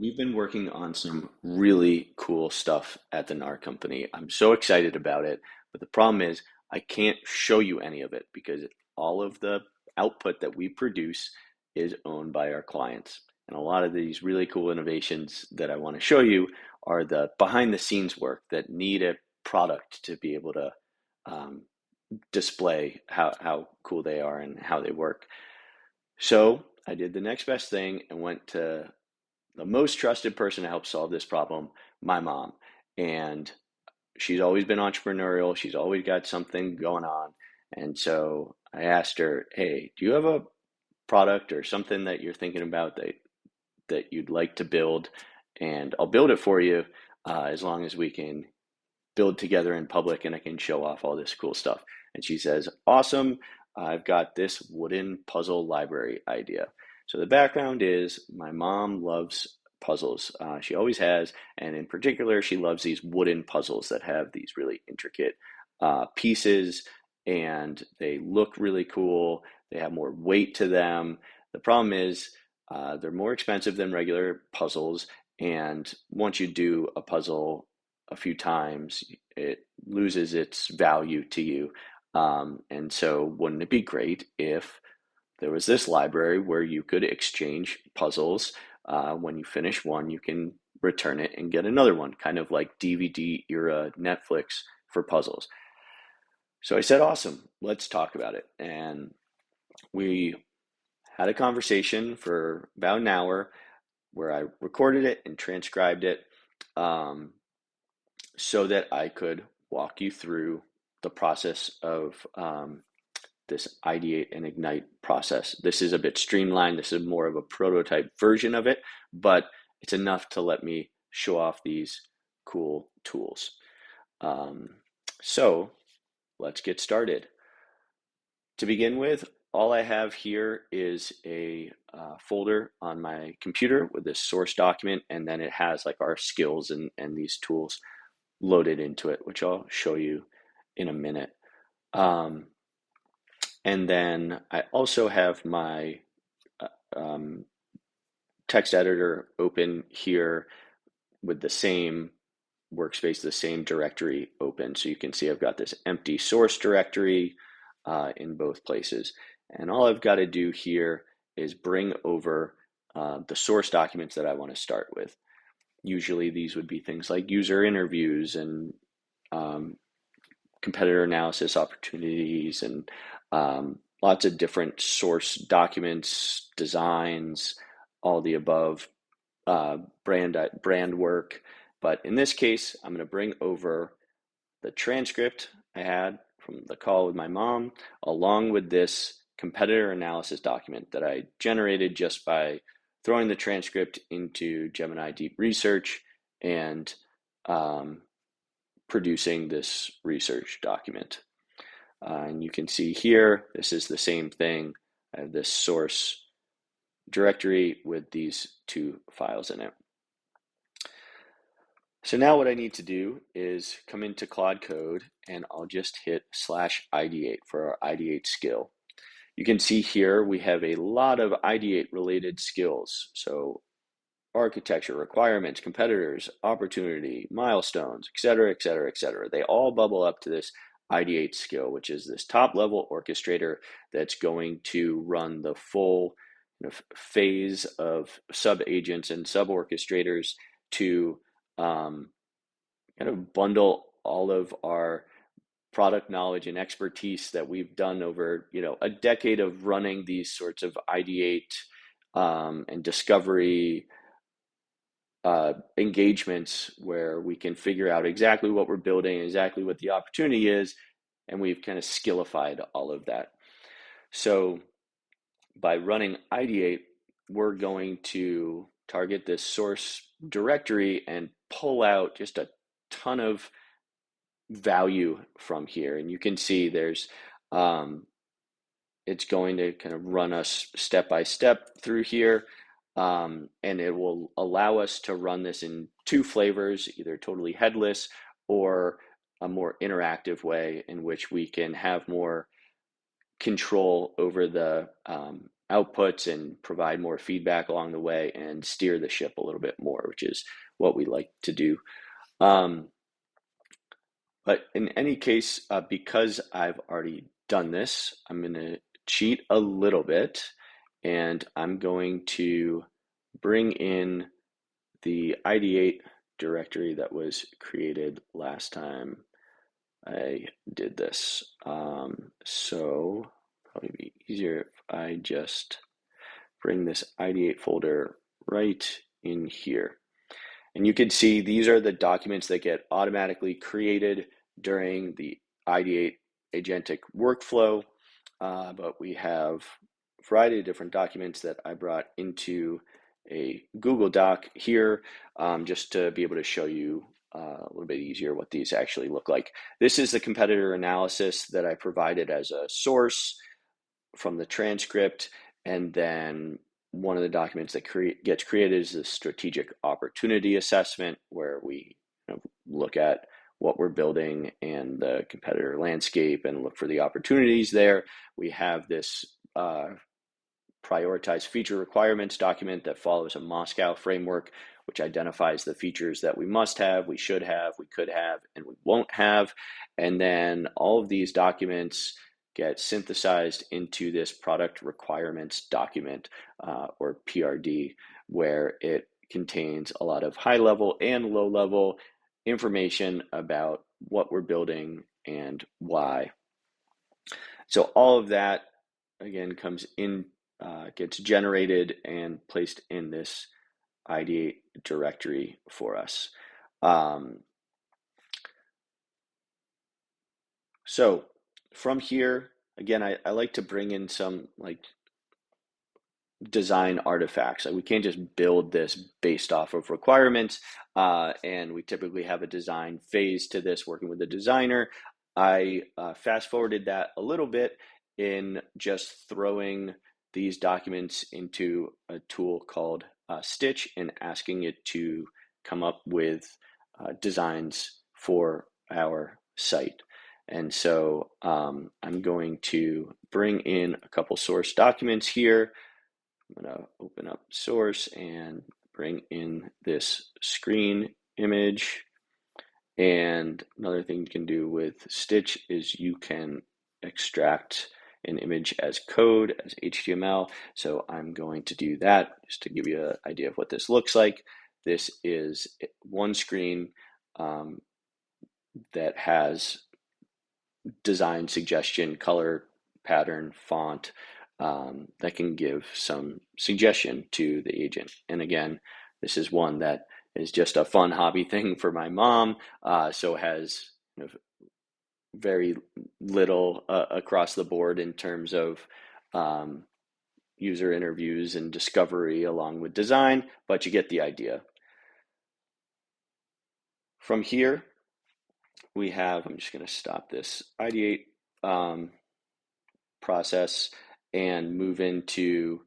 we've been working on some really cool stuff at the Gnar Company. I'm so excited about it, but the problem is I can't show you any of it because all of the output that we produce is owned by our clients. And a lot of these really cool innovations that I want to show you are the behind the scenes work that need a product to be able to um, display how cool they are and how they work. So I did the next best thing and went to the most trusted person to help solve this problem, my mom. And she's always been entrepreneurial. She's always got something going on. And so I asked her, hey, do you have a product or something that you're thinking about that you'd like to build? And I'll build it for you as long as we can build together in public and I can show off all this cool stuff. And she says, awesome. I've got this wooden puzzle library idea. So the background is my mom loves puzzles. She always has. And in particular, she loves these wooden puzzles that have these really intricate pieces and they look really cool. They have more weight to them. The problem is they're more expensive than regular puzzles. And once you do a puzzle a few times, it loses its value to you. And so wouldn't it be great if there was this library where you could exchange puzzles? When you finish one, you can return it and get another one, kind of like DVD era Netflix for puzzles. So I said, awesome, let's talk about it. And we had a conversation for about an hour where I recorded it and transcribed it um, so that I could walk you through the process of this ideate and ignite process. This is a bit streamlined. This is more of a prototype version of it, but it's enough to let me show off these cool tools. Um, so let's get started. To begin with, all I have here is a folder on my computer with this source document, and then it has like our skills and these tools loaded into it, which I'll show you in a minute. And then I also have my um, text editor open here with the same workspace, the same directory open. So you can see I've got this empty source directory in both places. And all I've got to do here is bring over the source documents that I want to start with. Usually these would be things like user interviews and competitor analysis opportunities and lots of different source documents, designs, all the above, brand work. But in this case, I'm going to bring over the transcript I had from the call with my mom, along with this competitor analysis document that I generated just by throwing the transcript into Gemini Deep Research and producing this research document. And you can see here, this is the same thing. I have this source directory with these two files in it. So now what I need to do is come into Claude Code and I'll just hit /ideate for our ideate skill. You can see here we have a lot of ideate related skills. So architecture, requirements, competitors, opportunity, milestones, et cetera, et cetera, et cetera. They all bubble up to this ideate skill, which is this top level orchestrator that's going to run the full phase of sub agents and sub orchestrators to kind of bundle all of our product knowledge and expertise that we've done over a decade of running these sorts of ideate and discovery engagements where we can figure out exactly what we're building, exactly what the opportunity is, and we've kind of skillified all of that. So by running ideate, we're going to target this source directory and pull out just a ton of value from here. And you can see there's it's going to kind of run us step by step through here. And it will allow us to run this in two flavors, either totally headless or a more interactive way in which we can have more control over the outputs and provide more feedback along the way and steer the ship a little bit more, which is what we like to do. But in any case, because I've already done this, I'm going to cheat a little bit, and I'm going to bring in the ID8 directory that was created last time I did this. So probably be easier if I just bring this ID8 folder right in here. And you can see these are the documents that get automatically created during the ID8 agentic workflow. But we have a variety of different documents that I brought into a Google Doc here, just to be able to show you a little bit easier what these actually look like. This is the competitor analysis that I provided as a source from the transcript, and then one of the documents that gets created is the strategic opportunity assessment, where we look at what we're building and the competitor landscape and look for the opportunities there. We have this prioritized feature requirements document that follows a Moscow framework, which identifies the features that we must have, we should have, we could have, and we won't have. And then all of these documents get synthesized into this product requirements document, or PRD, where it contains a lot of high level and low level information about what we're building and why. So all of that, again, comes in, gets generated and placed in this ID8 directory for us. So from here, again, I like to bring in some like design artifacts. Like we can't just build this based off of requirements, and we typically have a design phase to this, working with the designer. I fast forwarded that a little bit in just throwing these documents into a tool called Stitch and asking it to come up with designs for our site. And so I'm going to bring in a couple source documents here. I'm going to open up source and bring in this screen image. And another thing you can do with Stitch is you can extract an image as code, as HTML. So I'm going to do that just to give you an idea of what this looks like. This is one screen that has design suggestion, color, pattern, font, that can give some suggestion to the agent. And again, this is one that is just a fun hobby thing for my mom, so has very little across the board in terms of user interviews and discovery along with design, but you get the idea. From here, we have, I'm just going to stop this ID8 process and move into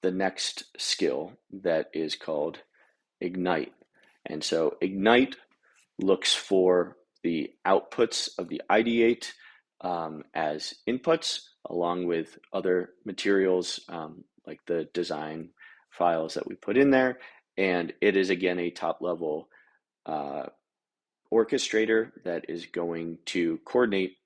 the next skill that is called Ignite. And so Ignite looks for the outputs of the ID8 as inputs, along with other materials like the design files that we put in there. And it is, again, a top-level orchestrator that is going to coordinate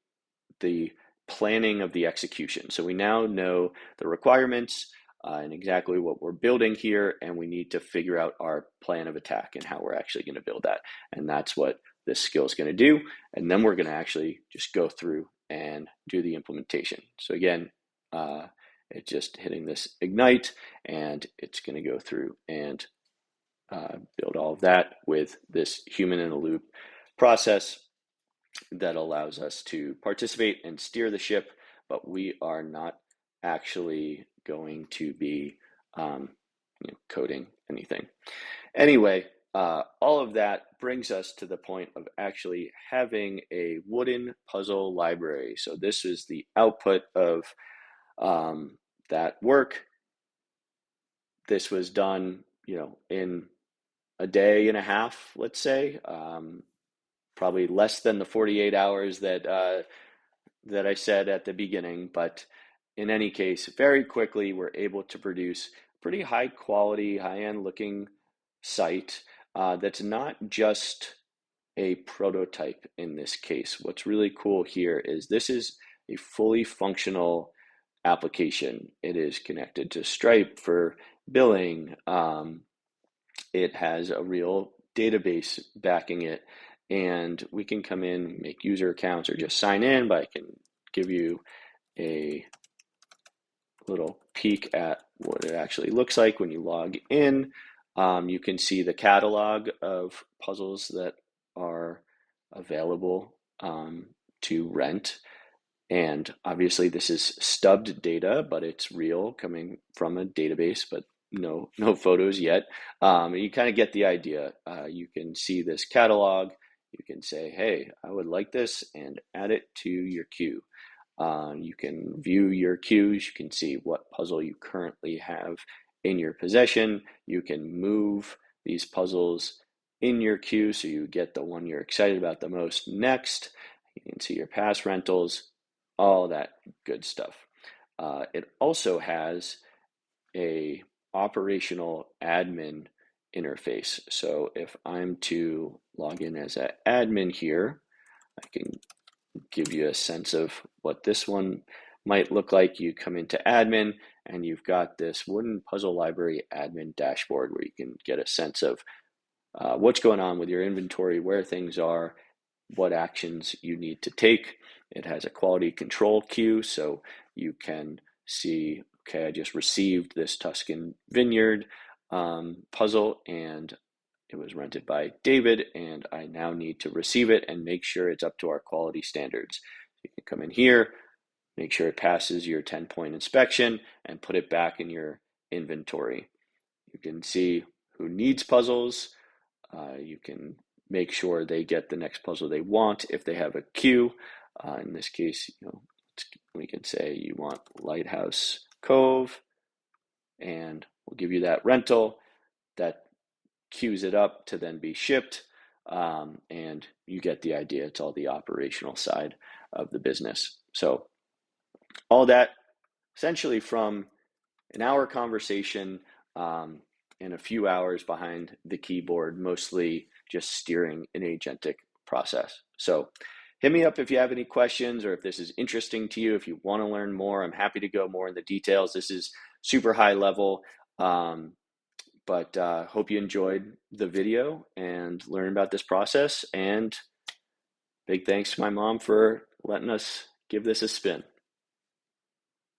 the planning of the execution. So we now know the requirements and exactly what we're building here, and we need to figure out our plan of attack and how we're actually going to build that. And that's what this skill is going to do. And then we're going to actually just go through and do the implementation. So again, it's just hitting this Ignite, and it's going to go through and build all of that with this human in the loop process that allows us to participate and steer the ship, but we are not actually going to be coding anything. Anyway, all of that brings us to the point of actually having a wooden puzzle library. So this is the output of that work. This was done, in a day and a half, let's say. Probably less than the 48 hours that I said at the beginning, but in any case, very quickly, we're able to produce pretty high quality, high-end looking site that's not just a prototype in this case. What's really cool here is this is a fully functional application. It is connected to Stripe for billing. It has a real database backing it, and we can come in, make user accounts, or just sign in, but I can give you a little peek at what it actually looks like when you log in. You can see the catalog of puzzles that are available to rent. And obviously this is stubbed data, but it's real coming from a database, but no photos yet. You kind of get the idea. You can see this catalog. You can say, hey, I would like this, and add it to your queue. You can view your queues. You can see what puzzle you currently have in your possession. You can move these puzzles in your queue so you get the one you're excited about the most next. You can see your past rentals, all that good stuff. It also has a operational admin interface. So if I'm to log in as an admin here, I can give you a sense of what this one might look like. You come into admin and you've got this wooden puzzle library admin dashboard where you can get a sense of what's going on with your inventory, where things are, what actions you need to take. It has a quality control queue, so you can see, okay, I just received this Tuscan Vineyard puzzle, and it was rented by David, and I now need to receive it and make sure it's up to our quality standards. You can come in here, make sure it passes your 10-point inspection, and put it back in your inventory. You can see who needs puzzles. You can make sure they get the next puzzle they want if they have a queue. In this case, we can say you want Lighthouse Cove, and we'll give you that rental. That queues it up to then be shipped, and you get the idea. It's all the operational side of the business. So all that essentially from an hour conversation and a few hours behind the keyboard, mostly just steering an agentic process. So hit me up if you have any questions or if this is interesting to you. If you want to learn more, I'm happy to go more in the details. This is super high level, but hope you enjoyed the video and learn about this process. And big thanks to my mom for letting us give this a spin.